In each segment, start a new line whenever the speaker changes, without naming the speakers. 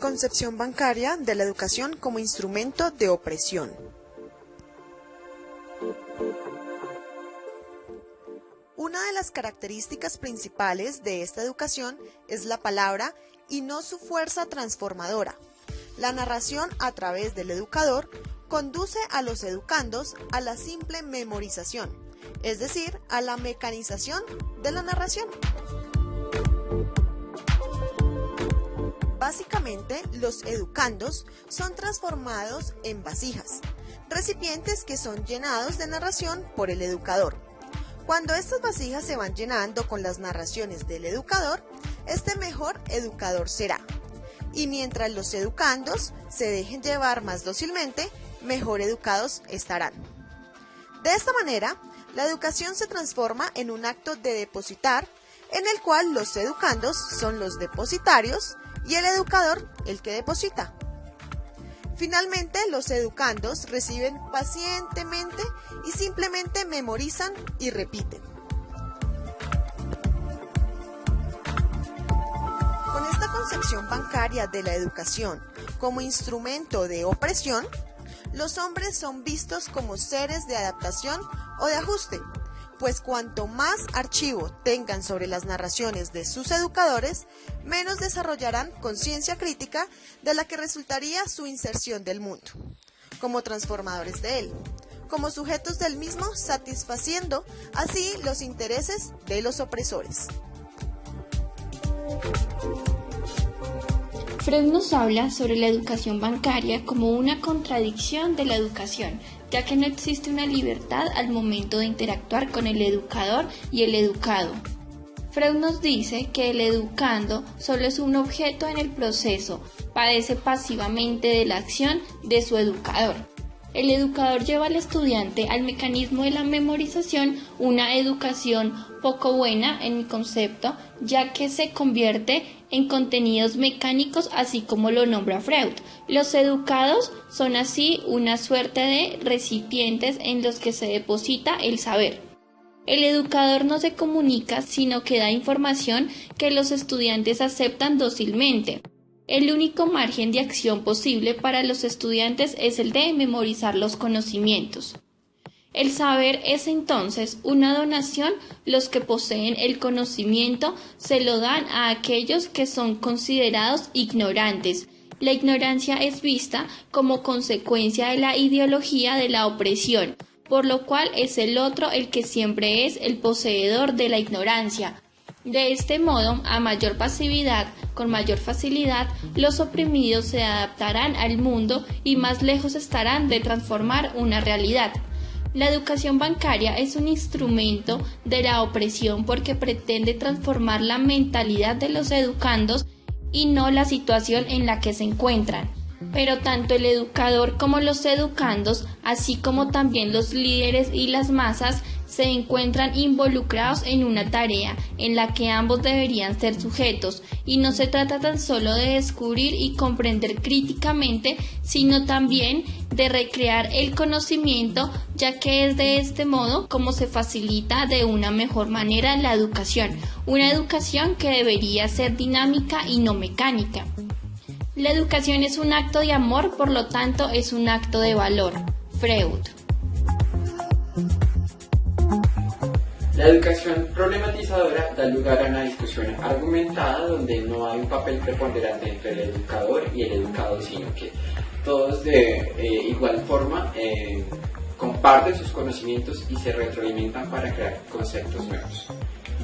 Concepción bancaria de la educación como instrumento de opresión. Una de las características principales de esta educación es la palabra y no su fuerza transformadora. La narración a través del educador conduce a los educandos a la simple memorización, es decir, a la mecanización de la narración. Básicamente, los educandos son transformados en vasijas, recipientes que son llenados de narración por el educador. Cuando estas vasijas se van llenando con las narraciones del educador, este mejor educador será. Y mientras los educandos se dejen llevar más dócilmente, mejor educados estarán. De esta manera, la educación se transforma en un acto de depositar, en el cual los educandos son los depositarios y el educador el que deposita. Finalmente, los educandos reciben pacientemente y simplemente memorizan y repiten. Con esta concepción bancaria de la educación como instrumento de opresión, los hombres son vistos como seres de adaptación o de ajuste, pues cuanto más archivo tengan sobre las narraciones de sus educadores, menos desarrollarán conciencia crítica de la que resultaría su inserción del mundo, como transformadores de él, como sujetos del mismo, satisfaciendo así los intereses de los opresores.
Freud nos habla sobre la educación bancaria como una contradicción de la educación, ya que no existe una libertad al momento de interactuar con el educador y el educado. Freud nos dice que el educando solo es un objeto en el proceso, padece pasivamente de la acción de su educador. El educador lleva al estudiante al mecanismo de la memorización, una educación poco buena en mi concepto, ya que se convierte en contenidos mecánicos, así como lo nombra Freud. Los educados son así una suerte de recipientes en los que se deposita el saber. El educador no se comunica, sino que da información que los estudiantes aceptan dócilmente. El único margen de acción posible para los estudiantes es el de memorizar los conocimientos. El saber es entonces una donación. Los que poseen el conocimiento se lo dan a aquellos que son considerados ignorantes. La ignorancia es vista como consecuencia de la ideología de la opresión, por lo cual es el otro el que siempre es el poseedor de la ignorancia. De este modo, a mayor pasividad, con mayor facilidad, los oprimidos se adaptarán al mundo y más lejos estarán de transformar una realidad. La educación bancaria es un instrumento de la opresión porque pretende transformar la mentalidad de los educandos y no la situación en la que se encuentran. Pero tanto el educador como los educandos, así como también los líderes y las masas, se encuentran involucrados en una tarea en la que ambos deberían ser sujetos, y no se trata tan solo de descubrir y comprender críticamente, sino también de recrear el conocimiento, ya que es de este modo como se facilita de una mejor manera la educación, una educación que debería ser dinámica y no mecánica. La educación es un acto de amor, por lo tanto es un acto de valor. Freud.
La educación problematizadora da lugar a una discusión argumentada donde no hay un papel preponderante entre el educador y el educado, sino que todos de igual forma comparten sus conocimientos y se retroalimentan para crear conceptos nuevos.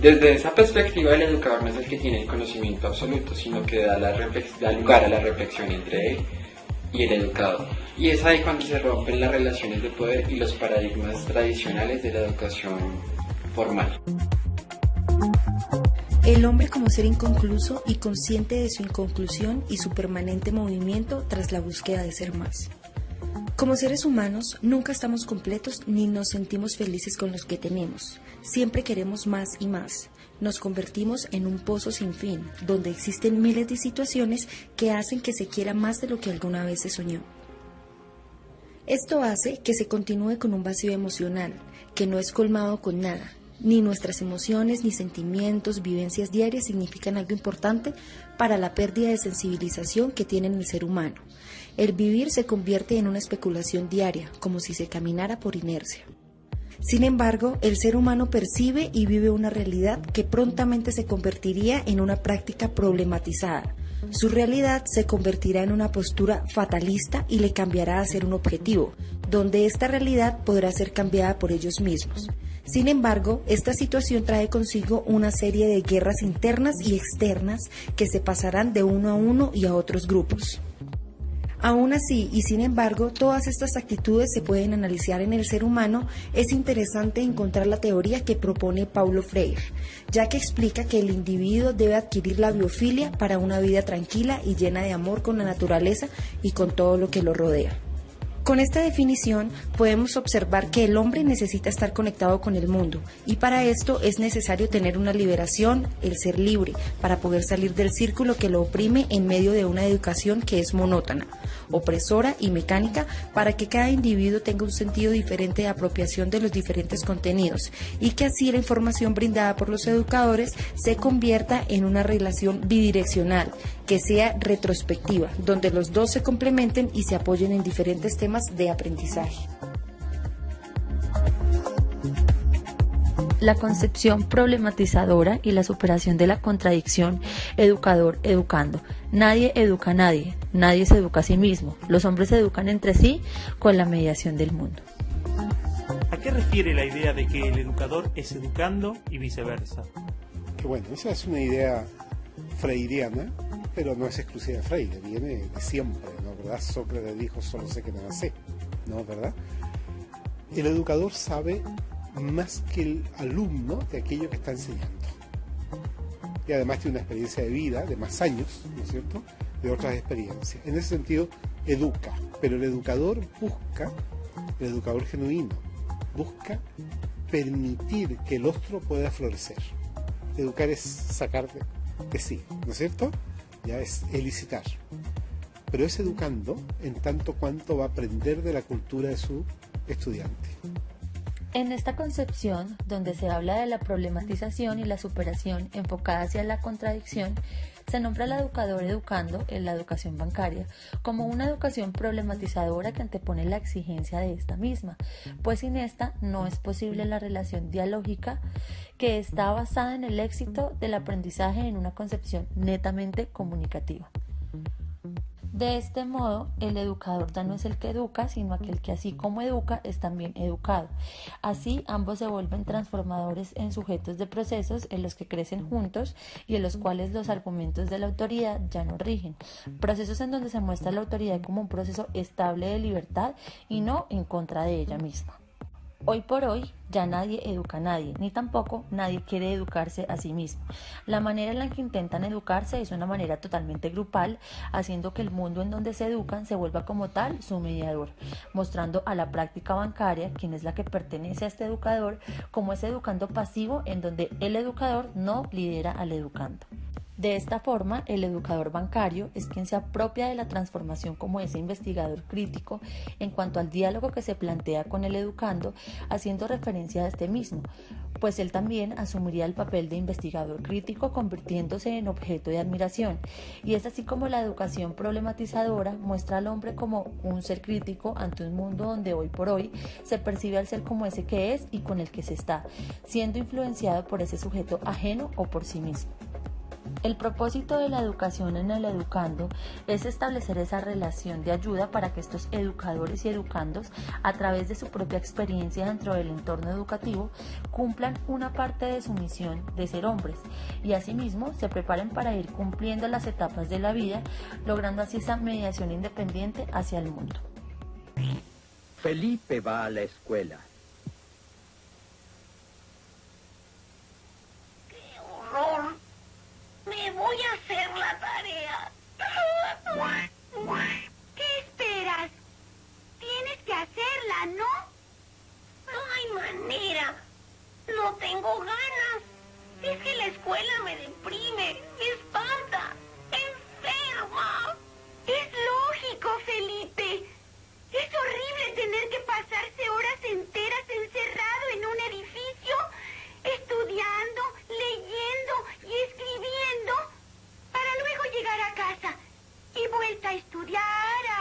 Desde esa perspectiva, el educador no es el que tiene el conocimiento absoluto, sino que da lugar a la reflexión entre él y el educado. Y es ahí cuando se rompen las relaciones de poder y los paradigmas tradicionales de la educación formal.
El hombre como ser inconcluso y consciente de su inconclusión y su permanente movimiento tras la búsqueda de ser más. Como seres humanos, nunca estamos completos ni nos sentimos felices con los que tenemos. Siempre queremos más y más. Nos convertimos en un pozo sin fin, donde existen miles de situaciones que hacen que se quiera más de lo que alguna vez se soñó. Esto hace que se continúe con un vacío emocional, que no es colmado con nada, Ni nuestras emociones, ni sentimientos, vivencias diarias significan algo importante para la pérdida de sensibilización que tiene el ser humano. El vivir se convierte en una especulación diaria, como si se caminara por inercia. Sin embargo, el ser humano percibe y vive una realidad que prontamente se convertiría en una práctica problematizada. Su realidad se convertirá en una postura fatalista y le cambiará a ser un objetivo, donde esta realidad podrá ser cambiada por ellos mismos. Sin embargo, esta situación trae consigo una serie de guerras internas y externas que se pasarán de uno a uno y a otros grupos. Aún así, y sin embargo, todas estas actitudes se pueden analizar en el ser humano. Es interesante encontrar la teoría que propone Paulo Freire, ya que explica que el individuo debe adquirir la biofilia para una vida tranquila y llena de amor con la naturaleza y con todo lo que lo rodea. Con esta definición podemos observar que el hombre necesita estar conectado con el mundo y para esto es necesario tener una liberación, el ser libre, para poder salir del círculo que lo oprime en medio de una educación que es monótona, opresora y mecánica, para que cada individuo tenga un sentido diferente de apropiación de los diferentes contenidos y que así la información brindada por los educadores se convierta en una relación bidireccional, que sea retrospectiva, donde los dos se complementen y se apoyen en diferentes temas de aprendizaje.
La concepción problematizadora y la superación de la contradicción educador-educando. Nadie educa a nadie, nadie se educa a sí mismo. Los hombres se educan entre sí con la mediación del mundo.
¿A qué refiere la idea de que el educador es educando y viceversa?
Que bueno, esa es una idea freiriana, pero no es exclusiva de Freire, viene de siempre, ¿no? ¿Verdad? Sócrates dijo, solo sé que nada sé, ¿no? ¿Verdad? El educador sabe más que el alumno de aquello que está enseñando. Y además tiene una experiencia de vida de más años, ¿no es cierto?, de otras experiencias. En ese sentido, educa, pero el educador genuino, busca permitir que el otro pueda florecer. Educar es sacar de sí, ¿no es cierto? Ya es elicitar. Pero es educando en tanto cuanto va a aprender de la cultura de su estudiante.
En esta concepción, donde se habla de la problematización y la superación enfocada hacia la contradicción, se nombra al educador educando en la educación bancaria como una educación problematizadora que antepone la exigencia de esta misma, pues sin esta no es posible la relación dialógica que está basada en el éxito del aprendizaje en una concepción netamente comunicativa. De este modo, el educador ya no es el que educa, sino aquel que así como educa es también educado. Así, ambos se vuelven transformadores en sujetos de procesos en los que crecen juntos y en los cuales los argumentos de la autoridad ya no rigen. Procesos en donde se muestra la autoridad como un proceso estable de libertad y no en contra de ella misma. Hoy por hoy ya nadie educa a nadie, ni tampoco nadie quiere educarse a sí mismo. La manera en la que intentan educarse es una manera totalmente grupal, haciendo que el mundo en donde se educan se vuelva como tal su mediador, mostrando a la práctica bancaria, quien es la que pertenece a este educador, como ese educando pasivo en donde el educador no lidera al educando. De esta forma, el educador bancario es quien se apropia de la transformación como ese investigador crítico en cuanto al diálogo que se plantea con el educando, haciendo referencia a este mismo, pues él también asumiría el papel de investigador crítico convirtiéndose en objeto de admiración. Y es así como la educación problematizadora muestra al hombre como un ser crítico ante un mundo donde hoy por hoy se percibe al ser como ese que es y con el que se está, siendo influenciado por ese sujeto ajeno o por sí mismo. El propósito de la educación en el educando es establecer esa relación de ayuda para que estos educadores y educandos, a través de su propia experiencia dentro del entorno educativo, cumplan una parte de su misión de ser hombres y asimismo se preparen para ir cumpliendo las etapas de la vida, logrando así esa mediación independiente hacia el mundo.
Felipe va a la escuela.
¡Qué horror! ¡Me voy a hacer la tarea! ¿Qué esperas? Tienes que hacerla, ¿no? No hay manera. No tengo ganas. Es que la escuela me deprime, me espanta, enferma. Es lógico, Felipe. Es horrible tener que pasarse horas enteras vuelta a estudiar